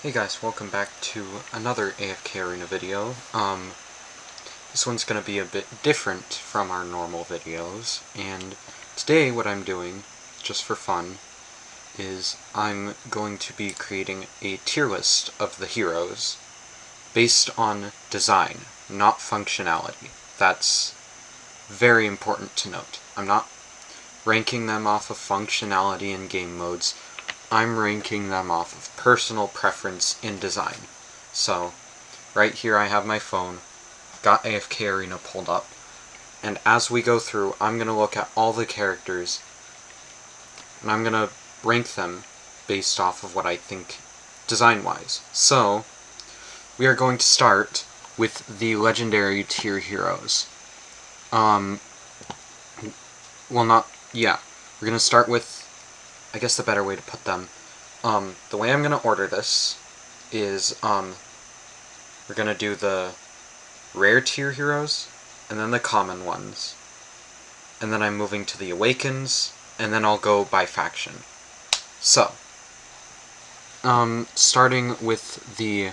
Hey guys, welcome back to another AFK Arena video. This one's going to be a bit different from our normal videos, and today what I'm doing, just for fun, is I'm going to be creating a tier list of the heroes based on design, not functionality. That's very important to note. I'm not ranking them off of functionality in game modes. I'm ranking them off of personal preference in design. So, right here I have my phone, got AFK Arena pulled up, and as we go through, I'm going to look at all the characters, and I'm going to rank them based off of what I think design-wise. So, we are going to start with the legendary tier heroes. We're going to start with, I guess the better way to put them, the way I'm going to order this is, we're going to do the rare tier heroes, and then the common ones, and then I'm moving to the awakens, and then I'll go by faction. So, starting with the,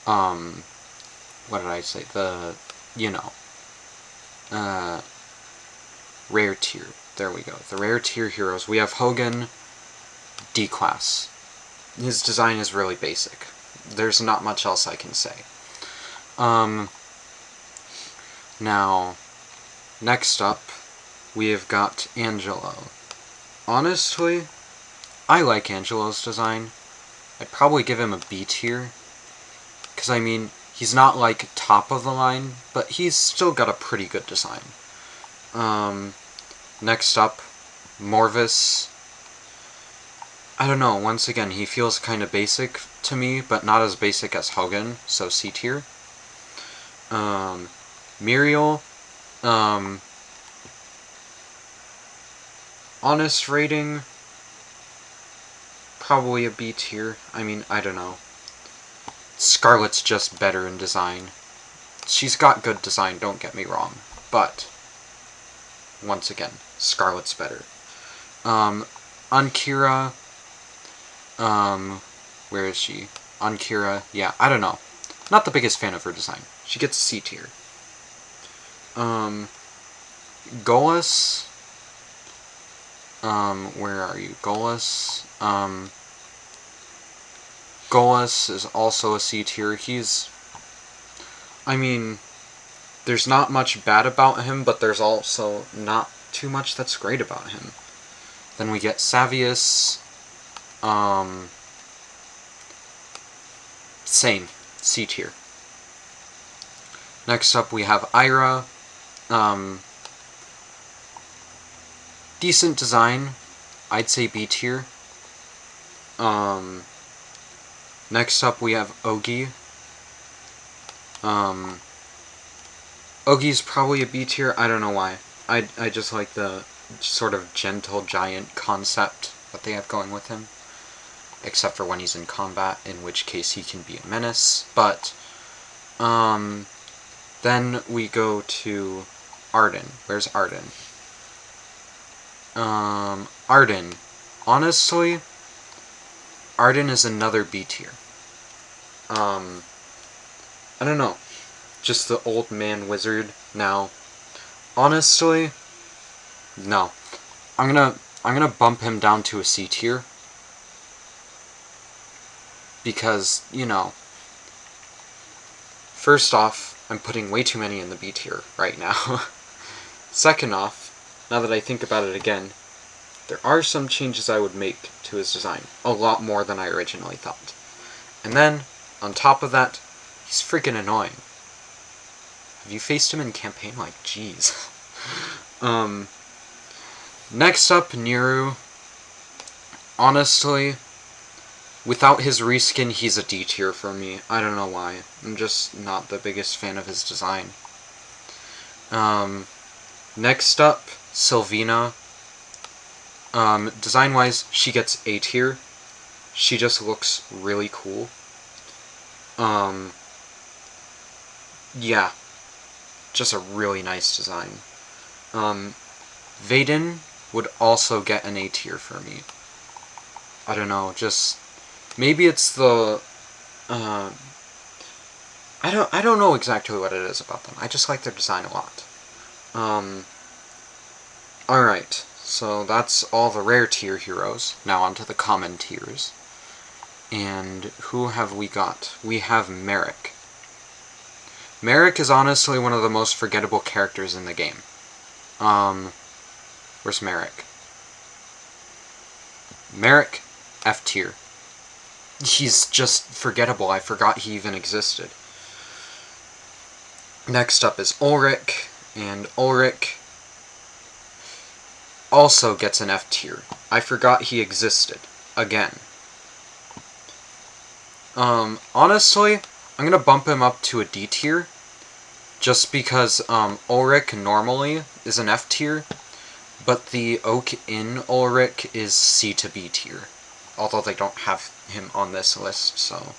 what did I say, the, rare tier. There we go. The rare tier heroes. We have Hogan, D-Class. His design is really basic. There's not much else I can say. Now, next up, we have got Angelo. Honestly, I like Angelo's design. I'd probably give him a B tier. Because, I mean, he's not, like, top of the line, but he's still got a pretty good design. Next up, Morvis. I don't know, once again, he feels kind of basic to me, but not as basic as Hogan, so C tier. Muriel, honest rating, probably a B tier. I mean, I don't know. Scarlet's just better in design. She's got good design, don't get me wrong, but once again, Scarlet's better. Ankira, where is she? Ankira, yeah, I don't know. Not the biggest fan of her design. She gets C tier. Golas, where are you? Golas, Golas is also a C tier. I mean, there's not much bad about him, but there's also not too much that's great about him. Then we get Savius, same, C tier. Next up we have Ira, decent design, I'd say B tier. Next up we have Ogi. Ogi's probably a B tier, I don't know why. I just like the sort of gentle giant concept that they have going with him. Except for when he's in combat, in which case he can be a menace. But, then we go to Arden. Where's Arden? Arden. Honestly, Arden is another B tier. I don't know. Just the old man wizard. Now, honestly, no. I'm gonna bump him down to a C tier. Because, first off, I'm putting way too many in the B tier right now. Second off, now that I think about it again, there are some changes I would make to his design. A lot more than I originally thought. And then, on top of that, he's freaking annoying. Have you faced him in campaign? Like, jeez. Next up, Niru. Honestly, without his reskin, he's a D tier for me. I don't know why. I'm just not the biggest fan of his design. Next up, Sylvina. Design-wise, she gets A tier. She just looks really cool. Yeah. Just a really nice design. Vaden would also get an A tier for me. I don't know, just maybe it's the, I don't know exactly what it is about them. I just like their design a lot. Alright, so that's all the rare tier heroes. Now onto the common tiers. And who have we got? We have Merrick. Merrick is honestly one of the most forgettable characters in the game. Where's Merrick? Merrick, F tier. He's just forgettable. I forgot he even existed. Next up is Ulrich, and Ulrich also gets an F tier. I forgot he existed. Again. Honestly, I'm gonna bump him up to a D tier, just because, Ulrich normally is an F tier, but the Oak in Ulrich is C to B tier. Although they don't have him on this list, so...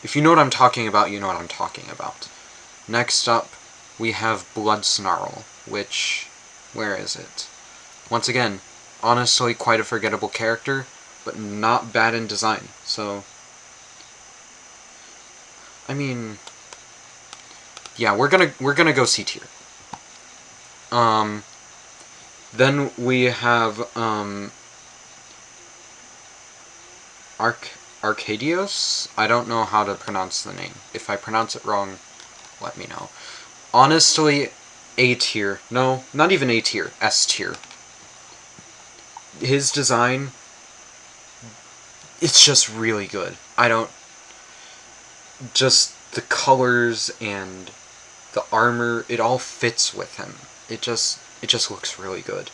If you know what I'm talking about, you know what I'm talking about. Next up, we have Blood Snarl, which... where is it? Once again, honestly quite a forgettable character, but not bad in design, so... I mean... yeah, we're gonna go C tier. Then we have, Arcadios? I don't know how to pronounce the name. If I pronounce it wrong, let me know. Honestly, A tier. No, not even A tier. S tier. His design, it's just really good. I don't... just the colors and the armor, it all fits with him. It just looks really good.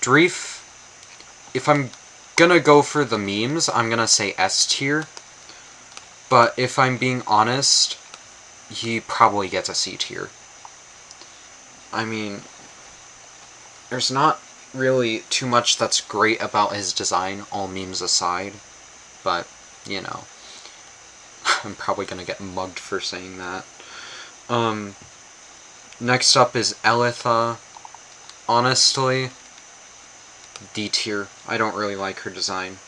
Dreef, if I'm gonna go for the memes, I'm gonna say S tier. But if I'm being honest, he probably gets a C tier. I mean, there's not really too much that's great about his design, all memes aside. But, you know, I'm probably gonna get mugged for saying that. Next up is Elitha. Honestly, D tier. I don't really like her design.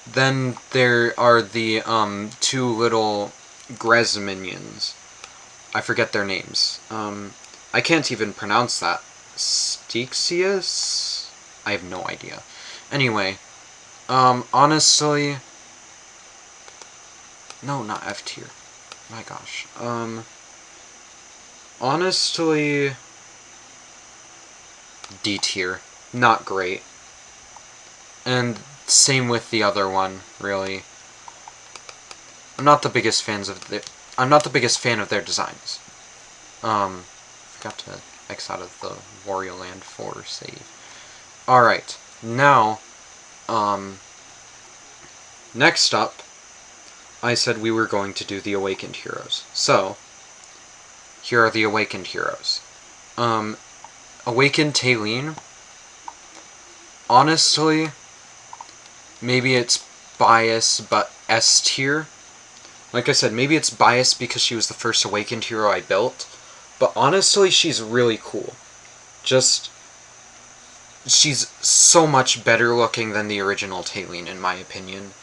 Then there are the, two little Grez minions. I forget their names. I can't even pronounce that. Stexius? I have no idea. Anyway, honestly... no, not F tier. My gosh. Honestly... D tier. Not great. And same with the other one, really. I'm not the biggest fan of their designs. Forgot to X out of the Wario Land 4 save. Alright, now, next up, I said we were going to do the Awakened Heroes. So, here are the Awakened Heroes. Awakened Taylene, honestly, maybe it's biased, but S tier. Like I said, maybe it's biased because she was the first Awakened hero I built, but honestly, she's really cool. Just, she's so much better looking than the original Taylene, in my opinion.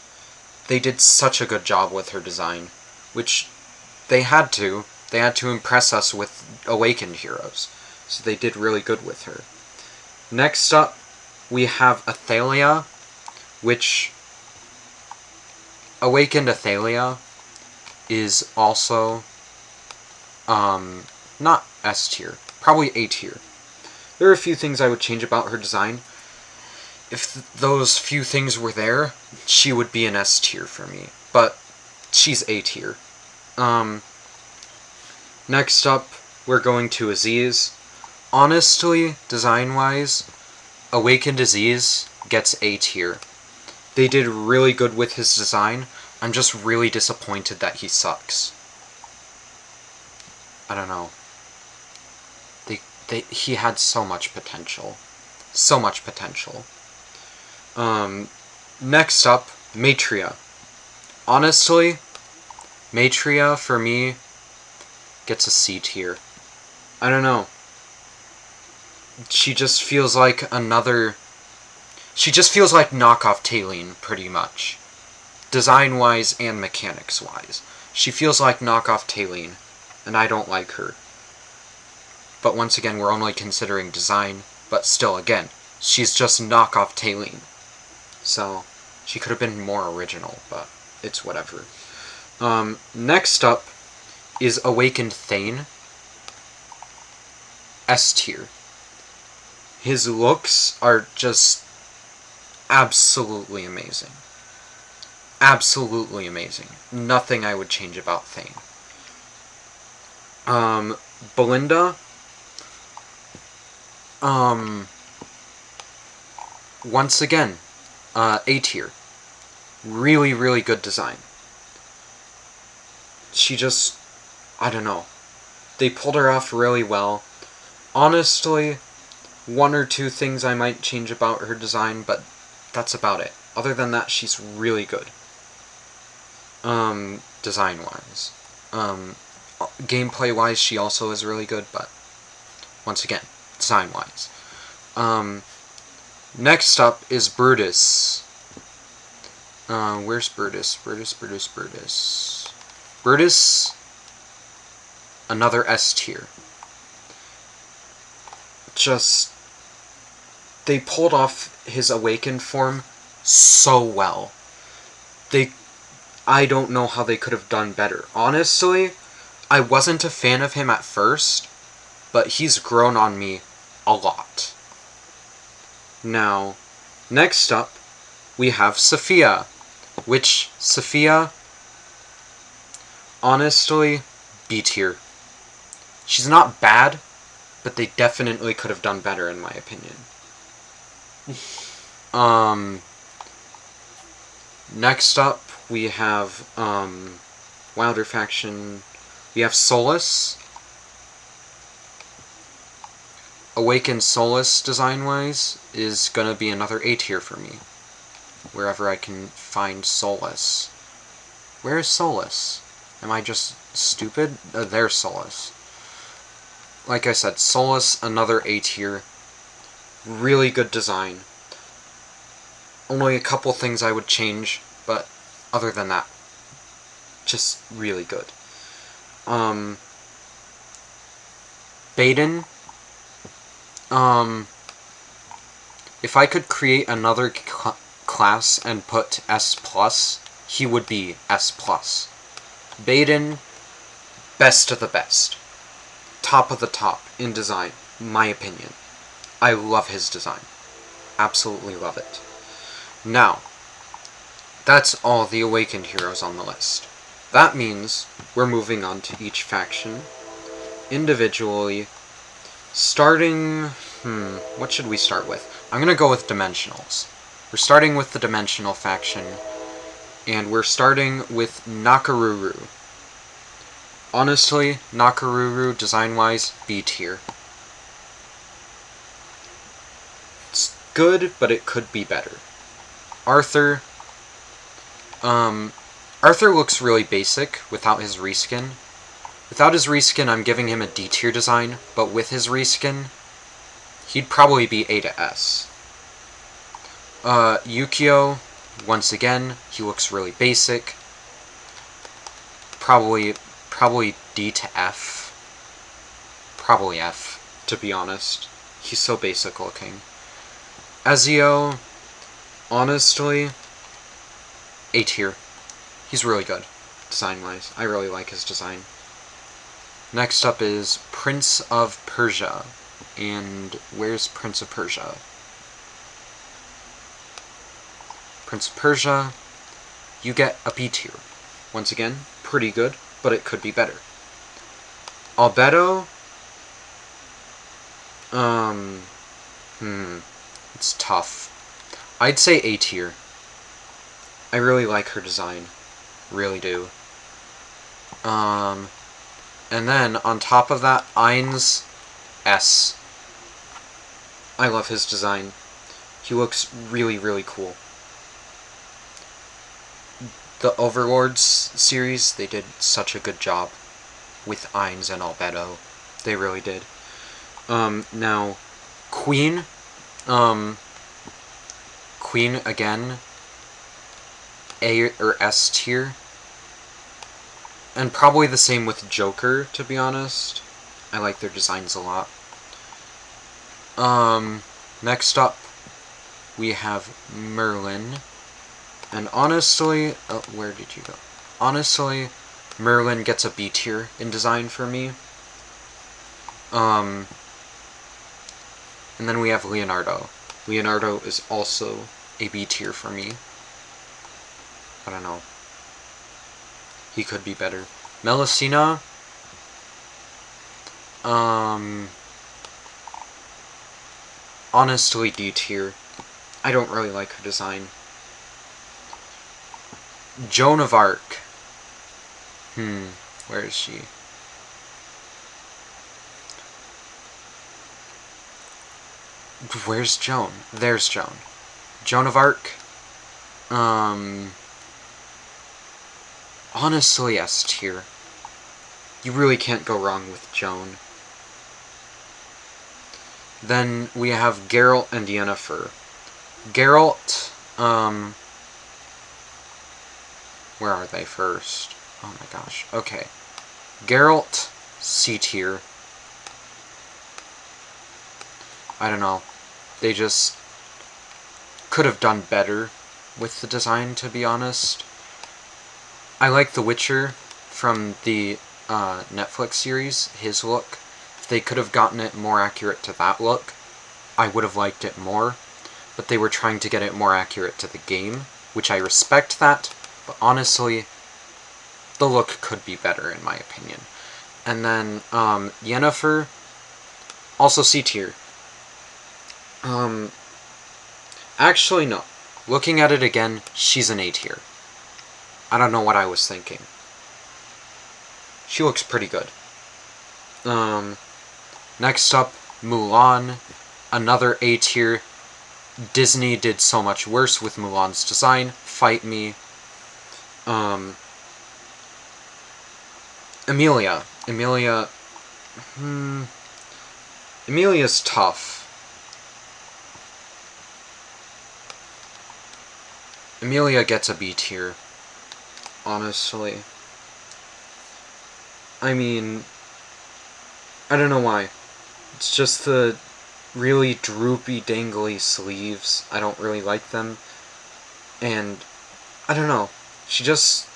They did such a good job with her design, which they had to. They had to impress us with Awakened heroes, so they did really good with her. Next up, we have Athalia, which Awakened Athalia is also, not S tier, probably A tier. There are a few things I would change about her design. If those few things were there, she would be an S tier for me, but she's A tier. Next up, we're going to Aziz. Honestly, design-wise, Awakened Aziz gets A tier. They did really good with his design. I'm just really disappointed that he sucks. I don't know. He had so much potential. So much potential. Next up, Matria. Honestly, Matria, for me, gets a C tier. I don't know. She just feels like another... She just feels like knockoff Tailene, pretty much. Design-wise and mechanics-wise. She feels like knockoff Tailene, and I don't like her. But once again, we're only considering design, but still, again, she's just knockoff Tailene. So, she could have been more original, but it's whatever. Next up is Awakened Thane. S tier. His looks are just absolutely amazing. Absolutely amazing. Nothing I would change about Thane. Belinda. Once again, A tier. Really, really good design. She just, I don't know. They pulled her off really well. Honestly, one or two things I might change about her design, but that's about it. Other than that, she's really good. Design-wise. Gameplay-wise, she also is really good, but once again, design-wise. Next up is Brutus. Where's Brutus? Brutus. Another S tier. Just, they pulled off his awakened form so well. I don't know how they could have done better. Honestly, I wasn't a fan of him at first, but he's grown on me a lot. Now, next up, we have Sophia, which, Sophia, honestly, B tier. She's not bad, but they definitely could have done better, in my opinion. Next up, we have, Wilder Faction. We have Solus. Awakened Solus, design-wise, is gonna be another A tier for me. Wherever I can find Solus. Where is Solus? Am I just stupid? There's Solus. Like I said, Solus, another A tier. Really good design. Only a couple things I would change, but other than that, just really good. Baden. If I could create another class and put S+, he would be S+. Baden, best of the best. Top of the top in design, my opinion. I love his design. Absolutely love it. Now, that's all the Awakened heroes on the list. That means we're moving on to each faction individually, starting... what should we start with? I'm gonna go with Dimensionals. We're starting with the Dimensional faction, and we're starting with Nakaruru. Honestly, Nakaruru, design-wise, B tier. It's good, but it could be better. Arthur. Arthur looks really basic without his reskin. Without his reskin, I'm giving him a D tier design, but with his reskin, he'd probably be A to S. Yukio, once again, he looks really basic. Probably D to F. Probably F, to be honest. He's so basic looking. Ezio, honestly, A tier. He's really good, design-wise. I really like his design. Next up is Prince of Persia. And where's Prince of Persia? Prince of Persia, you get a B tier. Once again, pretty good, but it could be better. Albedo, it's tough. I'd say A tier. I really like her design. Really do. And then, on top of that, Ainz, S. I love his design. He looks really, really cool. The Overlords series, they did such a good job with Ainz and Albedo. They really did. Now, Queen, Queen, again, A or S tier. And probably the same with Joker, to be honest. I like their designs a lot. Next up, we have Merlin. And honestly, oh, where did you go? Honestly, Merlin gets a B tier in design for me. And then we have Leonardo. Leonardo is also a B tier for me. I don't know. He could be better. Melusina. Honestly, D tier. I don't really like her design. Joan of Arc. Where is she? Where's Joan? There's Joan. Joan of Arc. Honestly, S tier. You really can't go wrong with Joan. Then we have Geralt and Yennefer. Geralt, where are they first? Oh my gosh. Okay. Geralt, C tier. I don't know. They just could have done better with the design, to be honest. I like The Witcher from the Netflix series, his look. If they could have gotten it more accurate to that look, I would have liked it more. But they were trying to get it more accurate to the game, which I respect that, but honestly, the look could be better in my opinion. And then, Yennefer, also C tier. Actually no. Looking at it again, she's an A tier. I don't know what I was thinking. She looks pretty good. Next up, Mulan, another A tier. Disney did so much worse with Mulan's design. Fight me. Emilia. Emilia's tough. Emilia gets a B tier. Honestly. I mean, I don't know why. It's just the really droopy, dangly sleeves. I don't really like them. And, I don't know. She just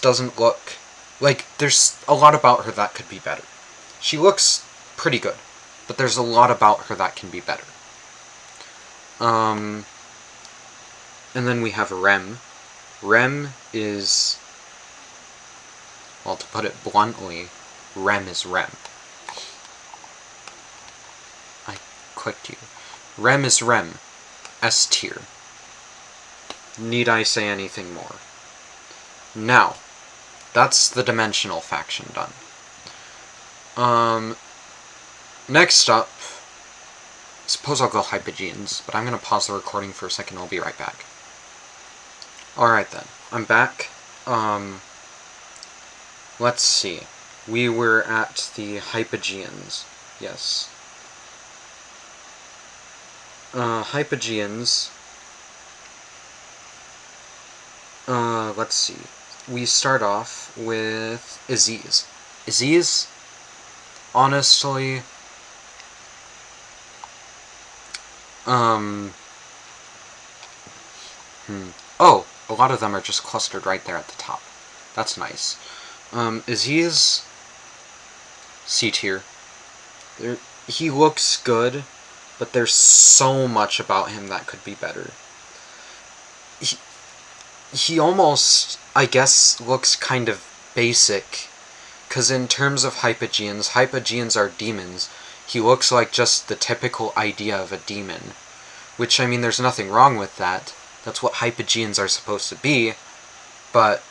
doesn't look... Like, there's a lot about her that could be better. She looks pretty good, but there's a lot about her that can be better. And then we have Rem. Rem is... Well, to put it bluntly, Rem is Rem. I clicked you. Rem is Rem. S tier. Need I say anything more? Now, that's the Dimensional faction done. Next up, suppose I'll go Hypogeans, but I'm gonna pause the recording for a second, I'll be right back. Alright then, I'm back. Let's see. We were at the Hypogeans. Yes. Hypogeans. Let's see. We start off with Aziz. Aziz, honestly, oh, a lot of them are just clustered right there at the top. That's nice. Aziz, C tier. He looks good, but there's so much about him that could be better. He almost, I guess, looks kind of basic, because in terms of Hypogeans are demons. He looks like just the typical idea of a demon, which, I mean, there's nothing wrong with that. That's what Hypogeans are supposed to be, but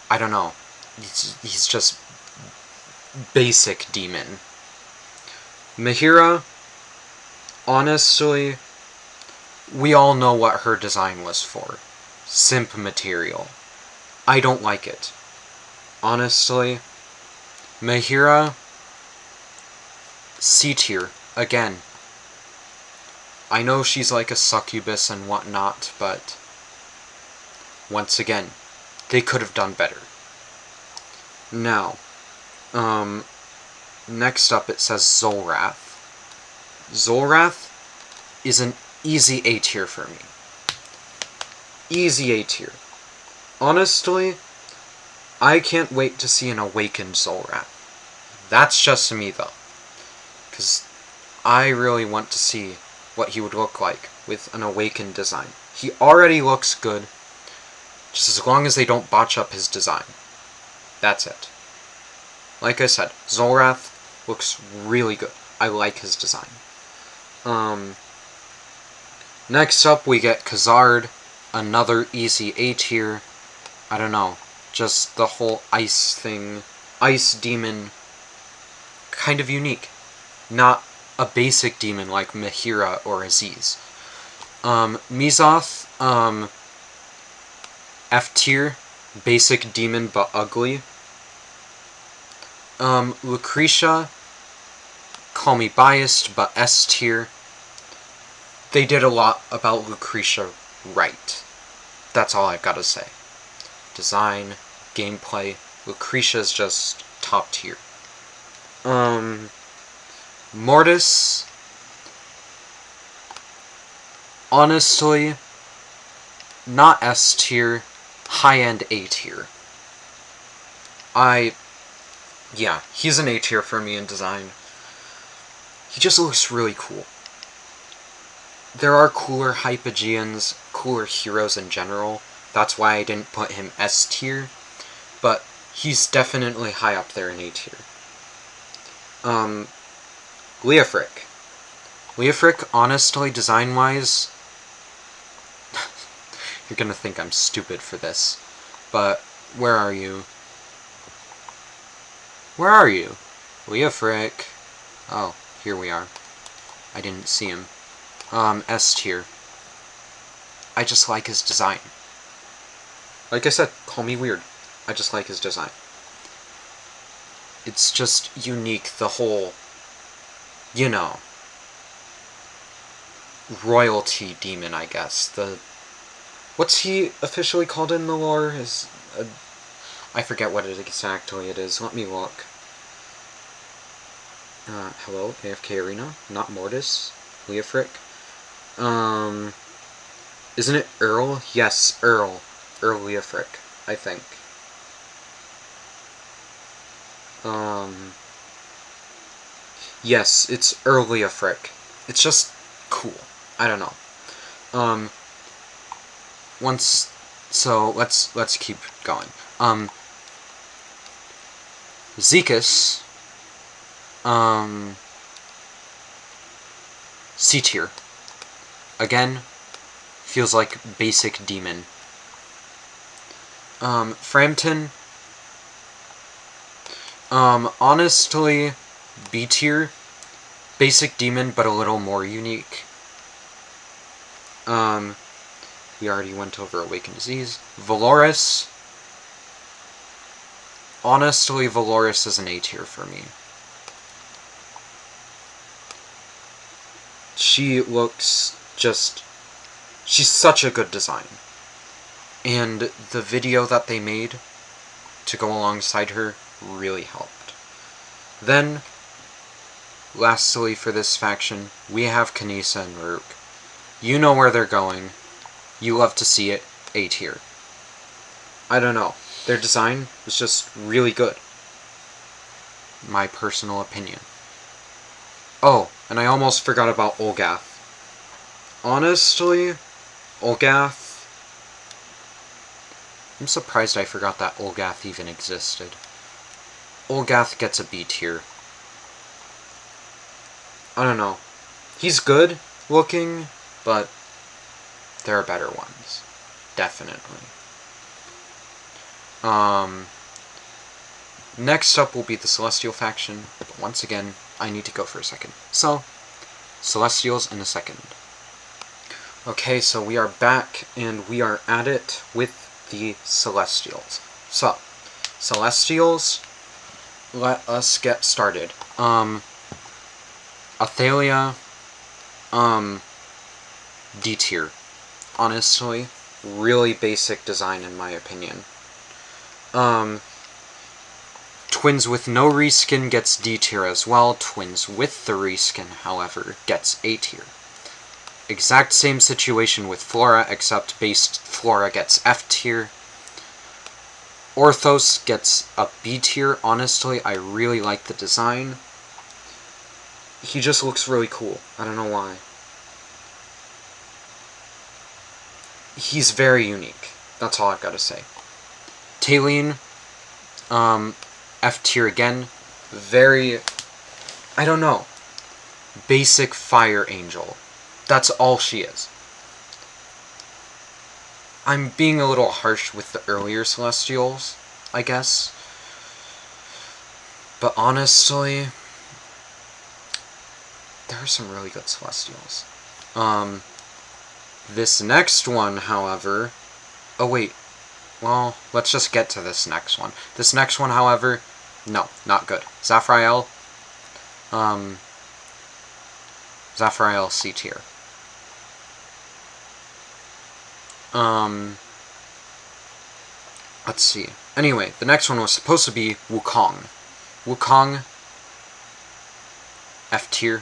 I don't know. He's just basic demon. Mahira, honestly, we all know what her design was for. Simp material. I don't like it. Honestly, Mahira, C tier, again. I know she's like a succubus and whatnot, but once again, they could have done better. Now, next up it says Zolrath. Zolrath is an easy A tier for me. Easy A tier. Honestly, I can't wait to see an awakened Zolrath. That's just me, though. Because I really want to see what he would look like with an awakened design. He already looks good, just as long as they don't botch up his design. That's it. Like I said, Zolrath looks really good. I like his design. Next up we get Khazard, another easy A tier. I don't know, just the whole ice thing, ice demon, kind of unique. Not a basic demon like Mihira or Aziz. Mizoth, F tier, basic demon but ugly. Lucretia, call me biased, but S tier. They did a lot about Lucretia right. That's all I've got to say. Design, gameplay, Lucretia's just top tier. Mortis, honestly, not S tier, high-end A tier. Yeah, he's an A tier for me in design. He just looks really cool. There are cooler Hypogeans, cooler heroes in general. That's why I didn't put him S tier, but he's definitely high up there in A tier. Leofric. Leofric, honestly, design-wise, you're gonna think I'm stupid for this, but where are you? Where are you? Leofric. Oh, here we are. I didn't see him. S tier. I just like his design. Like I said, call me weird. I just like his design. It's just unique, the whole, you know, royalty demon, I guess. What's he officially called in the lore? I forget what it exactly it is. Let me look. Hello, AFK Arena? Not Mortis? Leofric? Isn't it Earl? Yes, Earl. Earl Leofric, I think. Yes, it's Earl Leofric. It's just cool. I don't know. So let's keep going. Zekus, C tier. Again, feels like basic demon. Frampton, honestly, B tier. Basic demon, but a little more unique. We already went over Awakened Disease. Valoris. Honestly, Valoris is an A tier for me. She looks just... she's such a good design. And the video that they made to go alongside her really helped. Then, lastly for this faction, we have Kanisa and Rook. You know where they're going. You love to see it. A tier. I don't know. Their design was just really good. My personal opinion. Oh, and I almost forgot about Olgath. Honestly, Olgath... I'm surprised I forgot that Olgath even existed. Olgath gets a B tier. I don't know. He's good looking, but there are better ones. Definitely. Next up will be the Celestial faction, but once again, I need to go for a second. So, Celestials in a second. Okay, so we are back, and we are at it with the Celestials. So, Celestials, let us get started. Athalia, D tier. Honestly, really basic design in my opinion. Twins with no reskin gets D tier as well. Twins with the reskin, however, gets A tier. Exact same situation with Flora, except base Flora gets F tier. Orthos gets a B tier. Honestly, I really like the design. He just looks really cool. I don't know why. He's very unique. That's all I've got to say. Taline, F tier again. Very, I don't know, basic fire angel. That's all she is. I'm being a little harsh with the earlier Celestials, I guess. But honestly, there are some really good Celestials. This next one, however... Oh, wait. Well, let's just get to this next one. This next one, however... No, not good. Zafrael. Zafrael C tier. Let's see. Anyway, the next one was supposed to be Wukong. Wukong, F tier.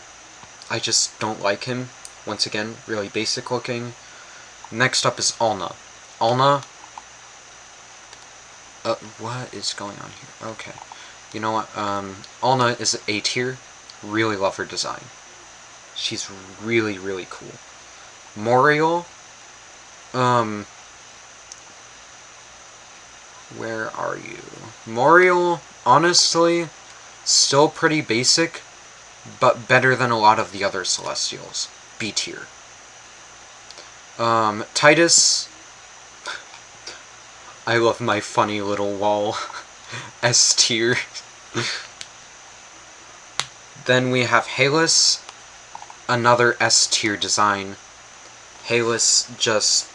I just don't like him. Once again, really basic looking. Next up is Alna. Alna... what is going on here? Okay. You know what? Alna is A tier. Really love her design. She's really, really cool. Moriel... where are you? Moriel, honestly, still pretty basic, but better than a lot of the other Celestials. B tier. Titus... I love my funny little wall. S tier. Then we have Halus, another S tier design. Halus just...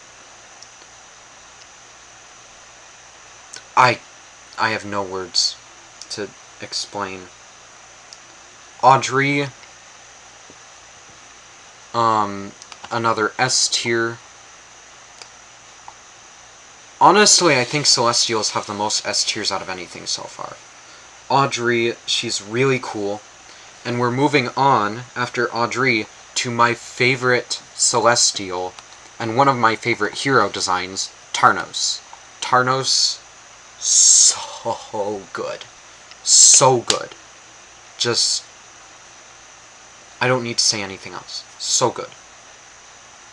I have no words to explain. Audrey, another S tier. Honestly, I think Celestials have the most S tiers out of anything so far. Audrey, she's really cool. And we're moving on, after Audrey, to my favorite Celestial, and one of my favorite hero designs, Tarnos. Tarnos, so good. So good. Just... I don't need to say anything else. So good.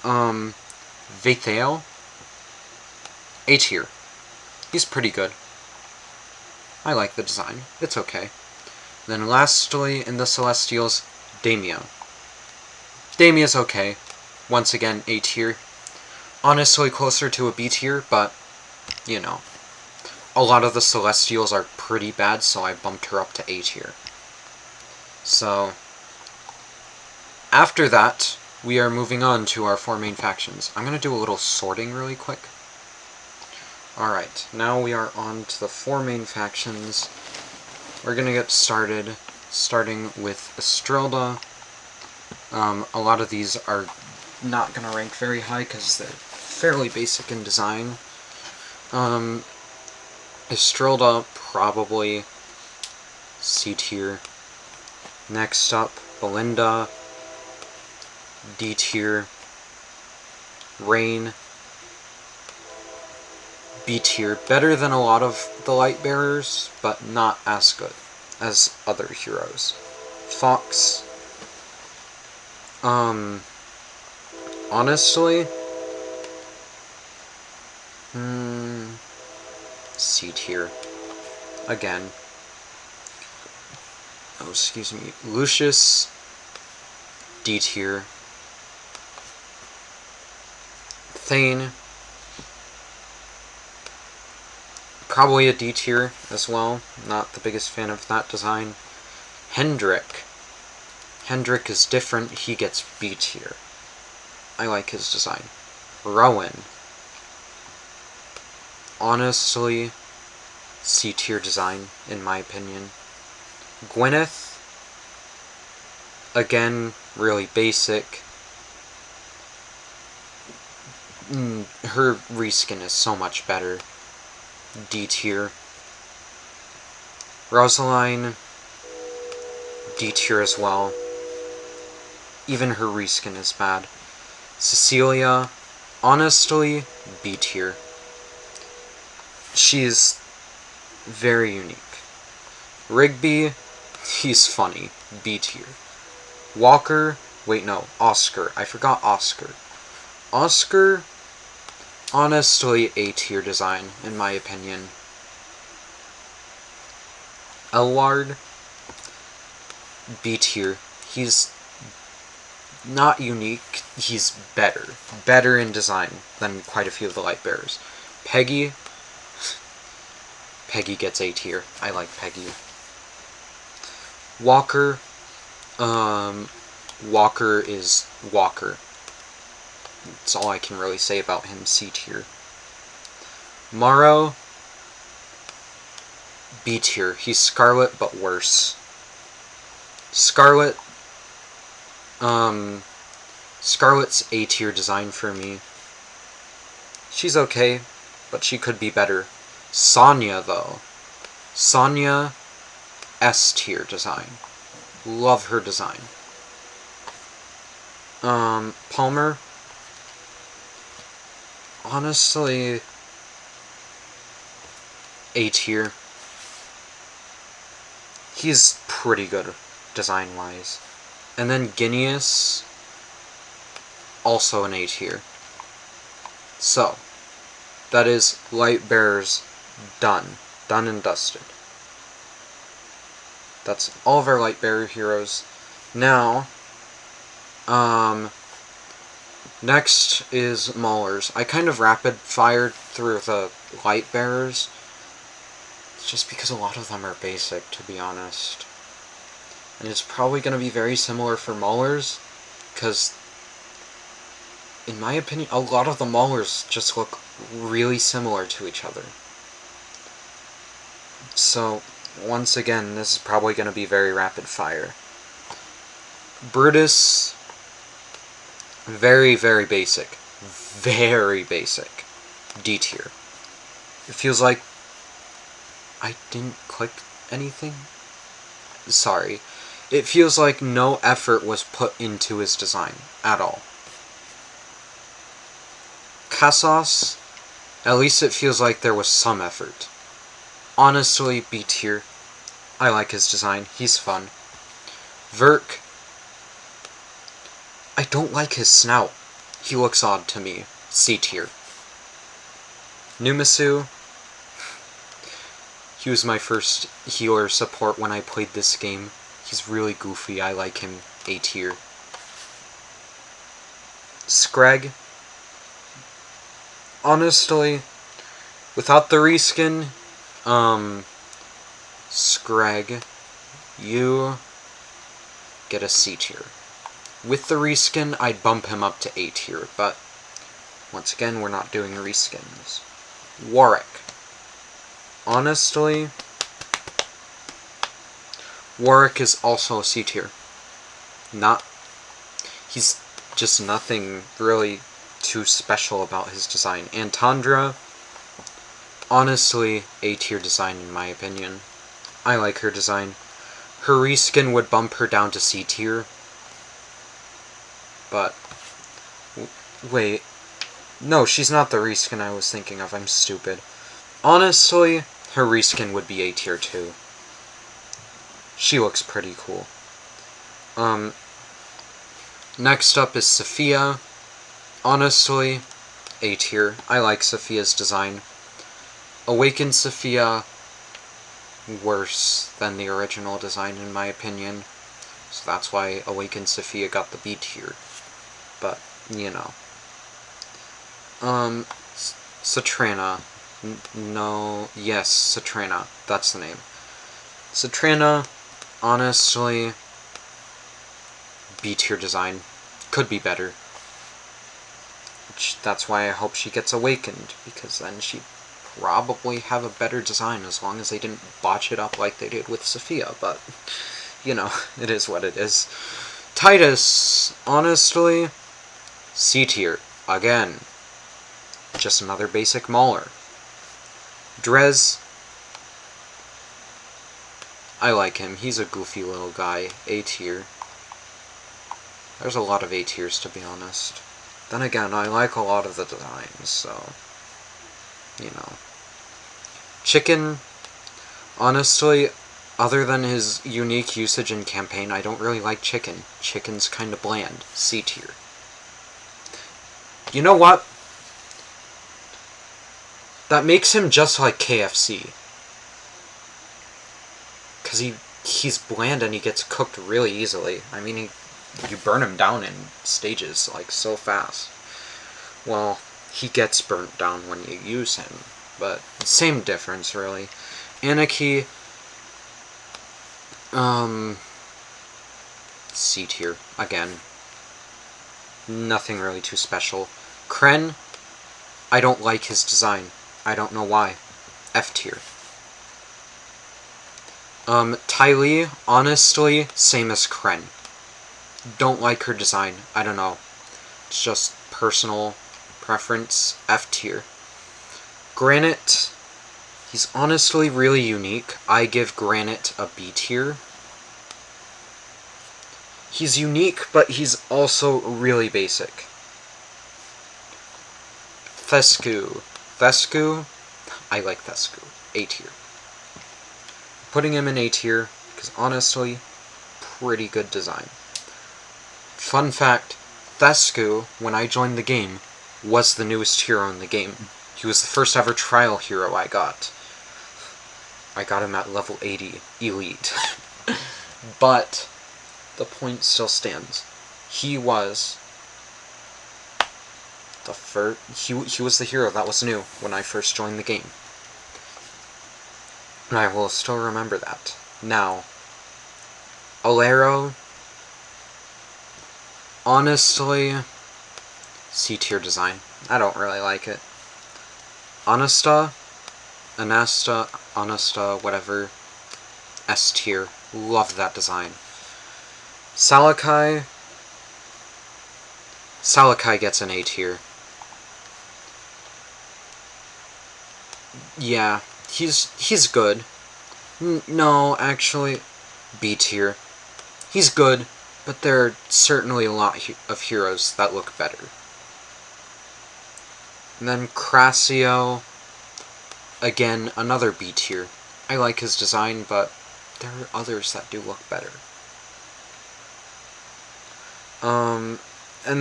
Vathale, A tier. He's pretty good. I like the design. It's okay. Then lastly, in the Celestials, Damia. Damia's okay. Once again, A tier. Honestly, closer to a B tier, but, you know. A lot of the Celestials are pretty bad, so I bumped her up to A tier. So, after that, we are moving on to our 4 main factions. I'm going to do a little sorting really quick. Alright, now we are on to the 4 main factions. We're going to get started, starting with Estrilda. A lot of these are not going to rank very high because they're fairly basic in design. Estrilda, probably C tier. Next up, Belinda, D tier. Rain, B tier. Better than a lot of the light bearers, but not as good as other heroes. Fox, honestly, C tier. Again. Oh, excuse me. Lucius, D tier. Thane, probably a D tier as well. Not the biggest fan of that design. Hendrik. Hendrik is different. He gets B tier. I like his design. Rowan. Honestly, C tier design, in my opinion. Gwyneth. Again, really basic. her reskin is so much better. D tier. Rosaline, D tier as well. Even her reskin is bad. Cecilia, honestly, B tier. She's very unique. Rigby, he's funny, B tier. Walker, wait no, Oscar. I forgot Oscar. Oscar, honestly, A tier design, in my opinion. Elward, B tier. He's not unique, he's better. Better in design than quite a few of the light bearers. Peggy gets A tier. I like Peggy. Walker, Walker is Walker. That's all I can really say about him, C tier. Morrow, B tier. He's Scarlet, but worse. Scarlet, Scarlet's A tier design for me. She's okay, but she could be better. Sonya, though. Sonya, S tier design. Love her design. Palmer, honestly, A tier. He's pretty good design-wise. And then Guineas, also an A tier. So, that is Light Bearers done. Done and dusted. That's all of our Light Bearer heroes. Now, next is Maulers. I kind of rapid-fired through the Light Bearers, just because a lot of them are basic, to be honest. And it's probably going to be very similar for Maulers, because, in my opinion, a lot of the Maulers just look really similar to each other. So, once again, this is probably going to be very rapid-fire. Brutus, very, very basic. Very basic. D tier. It feels like I didn't click anything? Sorry. It feels like no effort was put into his design at all. Cassos, at least it feels like there was some effort. Honestly, B tier. I like his design. He's fun. Verk, I don't like his snout. He looks odd to me. C tier. Numasu, he was my first healer support when I played this game. He's really goofy. I like him. A tier. Scrag, honestly, without the reskin, Scrag, you get a C tier. With the reskin, I'd bump him up to A tier, but once again, we're not doing reskins. Warwick, honestly, Warwick is also a C tier. He's just nothing really too special about his design. Antandra, honestly, A tier design in my opinion. I like her design. Her reskin would bump her down to C tier. But, wait. No, she's not the reskin I was thinking of. I'm stupid. Honestly, her reskin would be A tier too. She looks pretty cool. Next up is Sophia. Honestly, A tier. I like Sophia's design. Awakened Sophia, worse than the original design in my opinion. So that's why Awakened Sophia got the B tier. But, you know. Satrana. Yes, Satrana. That's the name. Satrana, honestly, B tier design. Could be better. That's why I hope she gets Awakened, because then she'd probably have a better design as long as they didn't botch it up like they did with Sophia, but, you know, it is what it is. Titus, honestly, C tier, again. just another basic mauler. Drez, I like him. He's a goofy little guy. A tier. There's a lot of A tiers, to be honest. Then again, I like a lot of the designs, so, you know. Chicken, honestly, other than his unique usage in campaign, I don't really like Chicken. Chicken's kind of bland. C tier. You know what? That makes him just like KFC. Because he's bland and he gets cooked really easily. I mean, you burn him down in stages, like, so fast. Well, he gets burnt down when you use him, but same difference, really. Anarchy, C tier, again. Nothing really too special. Kren, I don't like his design. I don't know why. F tier. Ty Lee, honestly, same as Kren. Don't like her design. I don't know. It's just personal preference. F tier. Granite, he's honestly really unique. I give Granite a B tier. He's unique, but he's also really basic. Thescu. Thescu, I like Thescu. A tier. Putting him in A tier, because honestly, pretty good design. Fun fact, Thescu, when I joined the game, was the newest hero in the game. He was the first ever trial hero I got. I got him at level 80, Elite. But the point still stands. He was the first. He was the hero that was new when I first joined the game. And I will still remember that. Now, Alero, honestly, C tier design. I don't really like it. Anasta, whatever, S tier. Love that design. Salakai gets an A tier. Yeah, he's good. No, actually, B tier. He's good, but there are certainly a lot of heroes that look better. And then Crassio, again, another B tier. I like his design, but there are others that do look better. And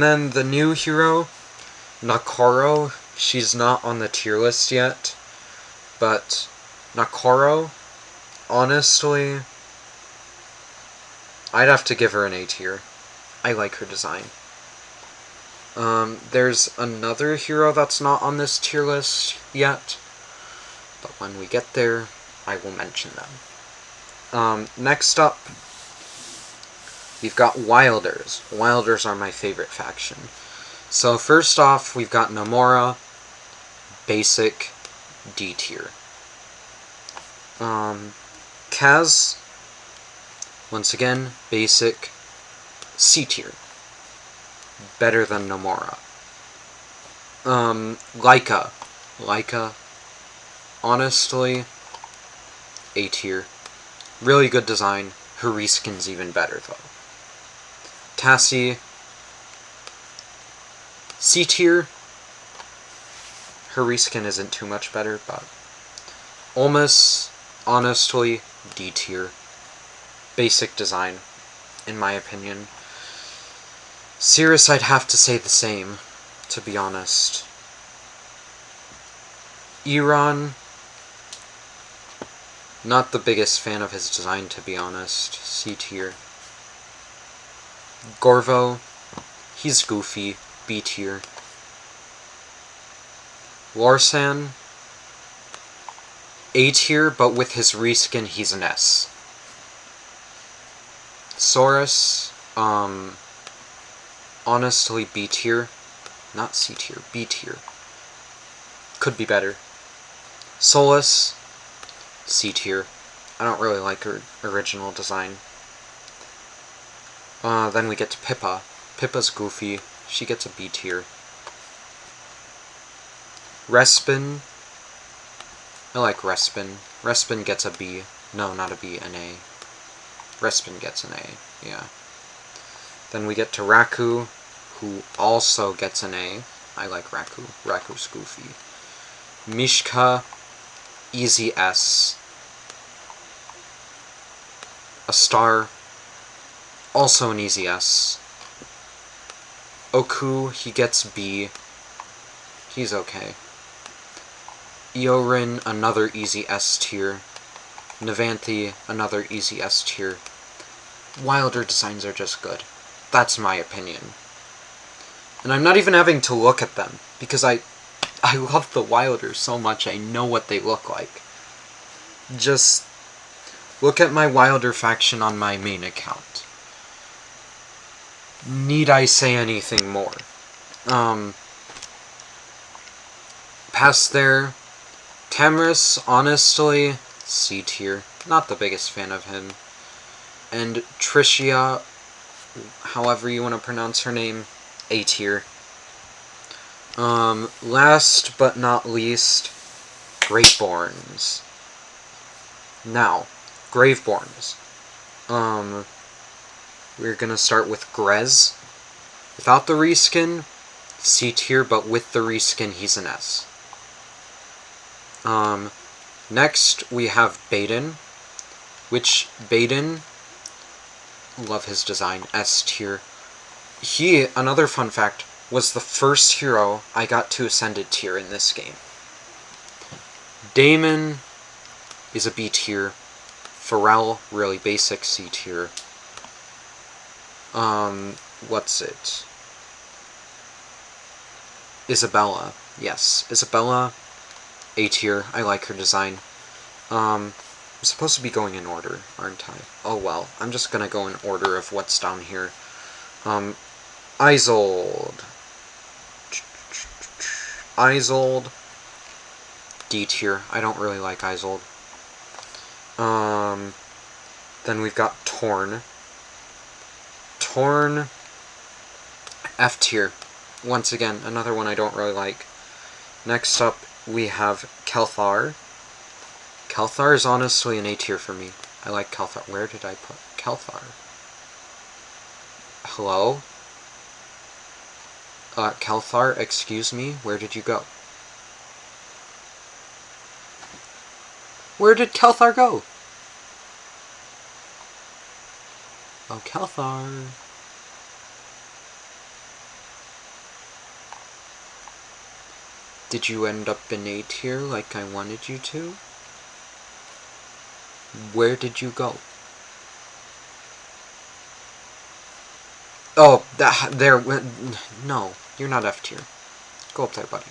then the new hero, Nakoro, she's not on the tier list yet, but Nakoro, honestly, I'd have to give her an A tier. I like her design. There's another hero that's not on this tier list yet, but when we get there, I will mention them. Next up, we've got Wilders. Wilders are my favorite faction. So first off, we've got Nomura, basic, D tier. Kaz, once again, basic, C tier. Better than Nomura. Laika, honestly, A tier. Really good design. Her reskin's even better, though. Tassie, C tier. Her reskin isn't too much better, but Olmus, honestly, D tier. Basic design, in my opinion. Cirrus, I'd have to say the same, to be honest. Iran, not the biggest fan of his design, to be honest. C tier. Gorvo, he's goofy. B tier. Larsan, A tier, but with his reskin, he's an S. Saurus, honestly, B tier. Not C tier, B tier. Could be better. Solus, C tier. I don't really like her original design. Then we get to Pippa. Pippa's goofy. She gets a B tier. Respin. I like Respin. Respin gets a B. No, not a B, an A. Respin gets an A, yeah. Then we get to Raku, who also gets an A. I like Raku. Raku's goofy. Mishka, easy S. A star, also an easy S. Oku, he gets B. He's okay. Iorin, another easy S tier. Navanthi, another easy S tier. Wilder designs are just good. That's my opinion. And I'm not even having to look at them, because I love the Wilder so much, I know what they look like. Just look at my Wilder faction on my main account. Need I say anything more? Past there, Tamris, honestly, C tier. Not the biggest fan of him. And Tricia, however you want to pronounce her name, A tier. Last but not least, Greatborns. Now, Graveborns. We're gonna start with Grez. Without the reskin, C tier, but with the reskin, he's an S. Next, we have Baden, which Baden, love his design, S tier. He, another fun fact, was the first hero I got to Ascended tier in this game. Damon is a B tier. Pharrell, really basic C tier. What's it? Isabella. Yes, Isabella, A tier. I like her design. I'm supposed to be going in order, aren't I? Oh well, I'm just gonna go in order of what's down here. Isolde. Isolde, D tier. I don't really like Isolde. Then we've got Torn. Torn, F tier. Once again, another one I don't really like. Next up, we have Kelthar. Kelthar is honestly an A tier for me. I like Kelthar. Where did I put Kelthar? Hello? Kelthar, excuse me, where did you go? Where did Kelthar go? Oh, Kelthar. Did you end up in A tier like I wanted you to? Where did you go? Oh, there, no, you're not F tier. Go up there, buddy.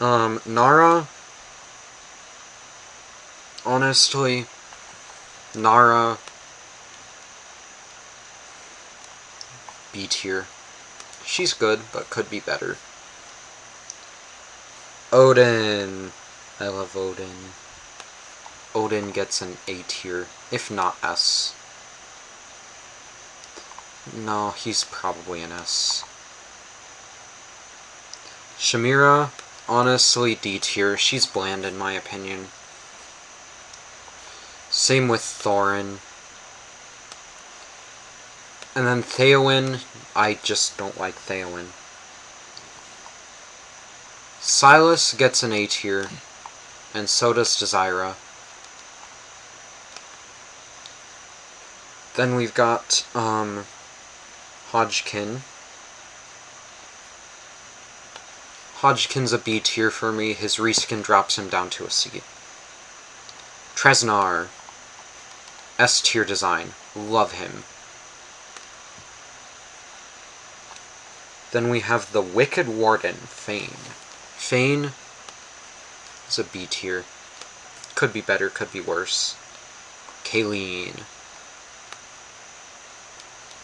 Nara, honestly, Nara, B tier. She's good, but could be better. Odin, I love Odin. Odin gets an A tier, if not S. No, he's probably an S. Shamira, honestly, D tier. She's bland in my opinion. Same with Thorin. And then Theowen, I just don't like Theowen. Silas gets an A tier, and so does Desira. Then we've got, Hodgkin. Hodgkin's a B tier for me. His reskin drops him down to a C. Tresnar. S tier design. Love him. Then we have the Wicked Warden, Fane. Fane is a B tier. Could be better, could be worse. Kayleen.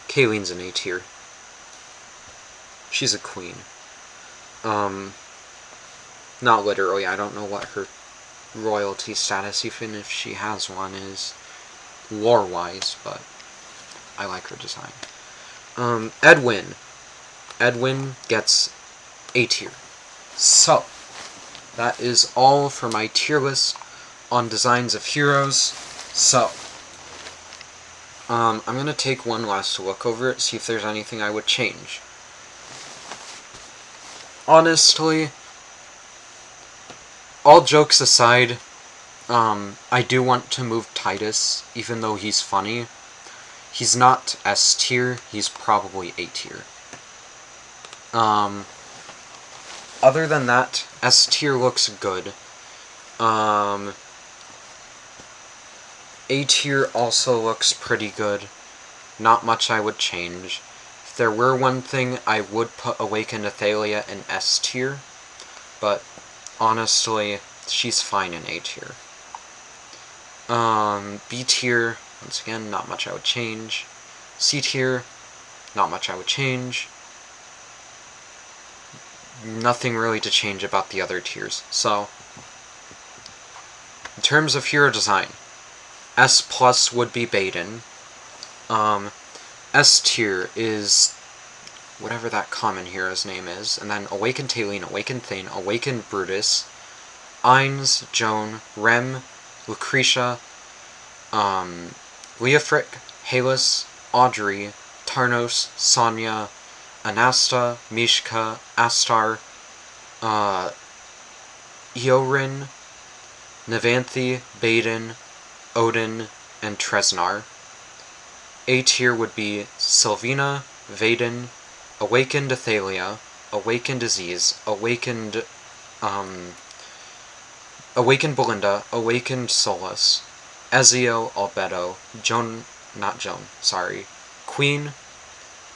Kayleen's an A tier. She's a queen. Not literally, I don't know what her royalty status, even if she has one, is lore-wise, but I like her design. Edwin. Edwin gets A tier. So, that is all for my tier list on designs of heroes. So, I'm going to take one last look over it, see if there's anything I would change. Honestly, all jokes aside, I do want to move Titus, even though he's funny. He's not S tier, he's probably A tier. Other than that, S tier looks good. A tier also looks pretty good. Not much I would change. If there were one thing, I would put Awakened Athalia in S tier, but honestly, she's fine in A tier. B tier, once again, not much I would change. C tier, not much I would change. Nothing really to change about the other tiers. So, in terms of hero design, S plus would be Baden. S tier is whatever that common hero's name is, and then Awakened Talene, Awakened Thane, Awakened Brutus, Ainz, Joan, Rem, Lucretia, Leofric, Halus, Audrey, Tarnos, Sonya, Anasta, Mishka, Astar, Eorin, Navanthi, Baden, Odin, and Tresnar. A tier would be Sylvina, Vaden, Awakened Athalia, Awakened Aziz, Awakened Belinda, Awakened Solus, Ezio, Albedo, Queen,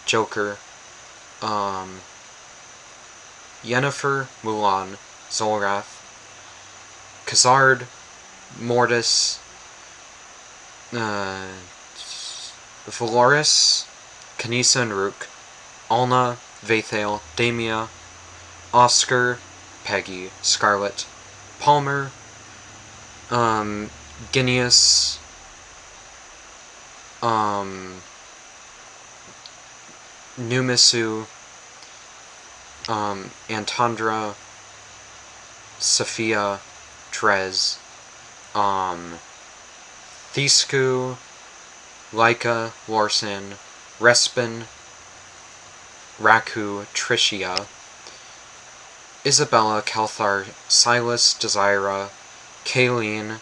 Joker, Yennefer, Mulan, Zolrath, Khazard, Mortis, Valoris, Kanisa and Rook, Alna, Vathale, Damia, Oscar, Peggy, Scarlet, Palmer, Guineas, Numisu, Antandra, Sophia, Trez, Thisku, Laika, Larson, Respin, Raku, Tricia, Isabella, Kelthar, Silas, Desira, Kayleen,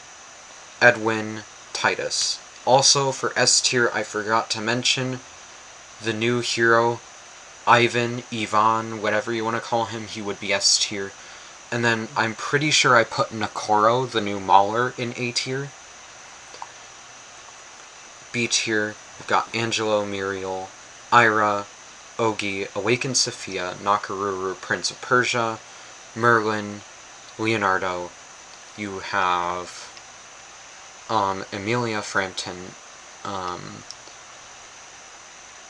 Edwin, Titus. Also, for S tier, I forgot to mention the new hero, Ivan, whatever you want to call him, he would be S tier. And then I'm pretty sure I put Nakoro, the new Mauler, in A tier. B tier, we've got Angelo, Muriel, Ira, Ogi, Awakened Sophia, Nakaruru, Prince of Persia, Merlin, Leonardo. You have Emilia Frampton,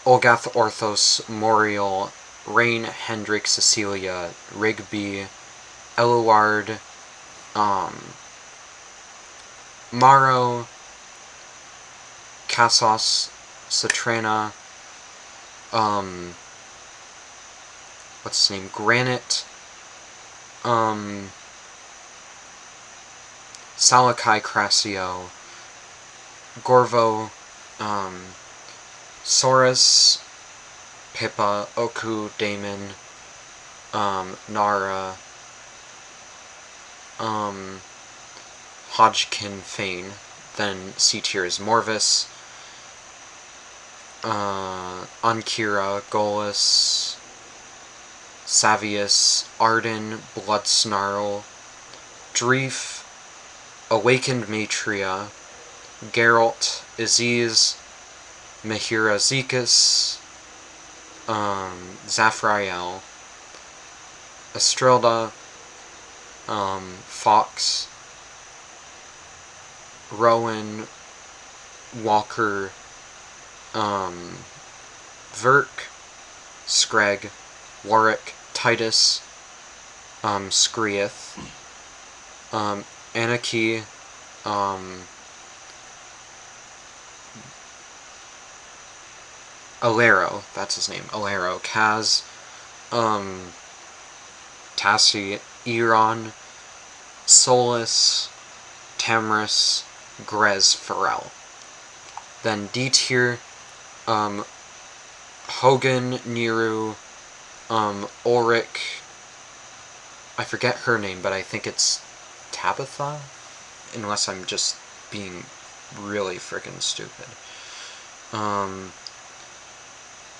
Olgath, Orthos, Moriel, Rain, Hendrik, Cecilia, Rigby, Eluard, Maro, Cassos, Satrana, what's his name, Granite, Salakai Crassio, Gorvo, Saurus, Pippa, Oku, Damon, Nara, Hodgkin, Fane. Then C tier is Morvis, Ankira, Golus, Savius, Arden, Bloodsnarl, Dreef, Awakened Matria, Geralt, Aziz, Mahira Zekas, Zafrael, Estrelda, Fox, Rowan, Walker, Verk, Screg, Warwick, Titus, Skrieth, Anarchy, Alero, that's his name, Alero, Kaz, Tassi, Eron, Solus, Tamris, Grez, Pharrell. Then D tier, Hogan, Niru, Ulrich, I forget her name, but I think it's Tabitha? Unless I'm just being really freaking stupid.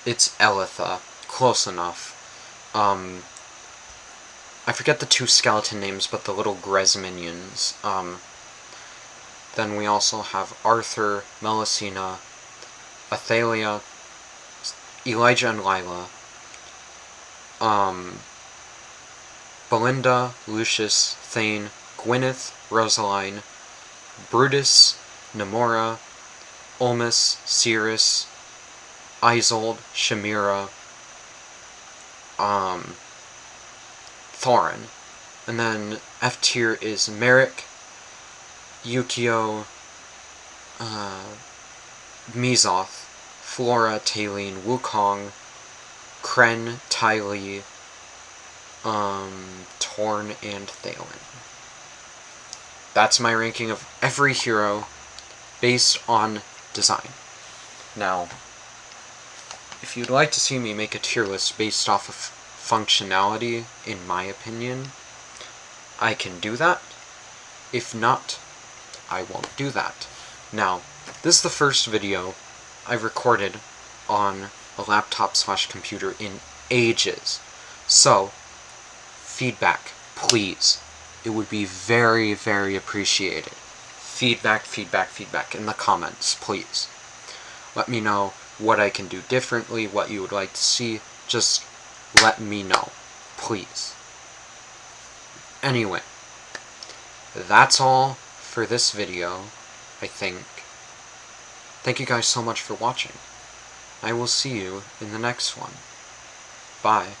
It's Elitha. Close enough. I forget the two skeleton names, but the little Grez minions. Then we also have Arthur, Melusina, Athalia, Elijah and Lila, Belinda, Lucius, Thane, Gwyneth, Rosaline, Brutus, Namora, Ulmus, Cirrus, Isolde, Shamira, Thorin. And then F tier is Merrick, Yukio, Mizoth, Flora, Taline, Wukong, Kren, Ty Lee, Torn, and Thalen. That's my ranking of every hero based on design. Now, if you'd like to see me make a tier list based off of functionality, in my opinion, I can do that. If not, I won't do that. Now, this is the first video I've recorded on a laptop/computer in ages. So, feedback, please. It would be very, very appreciated. Feedback in the comments, please. Let me know what I can do differently, what you would like to see. Just let me know, please. Anyway, that's all for this video, I think. Thank you guys so much for watching. I will see you in the next one. Bye.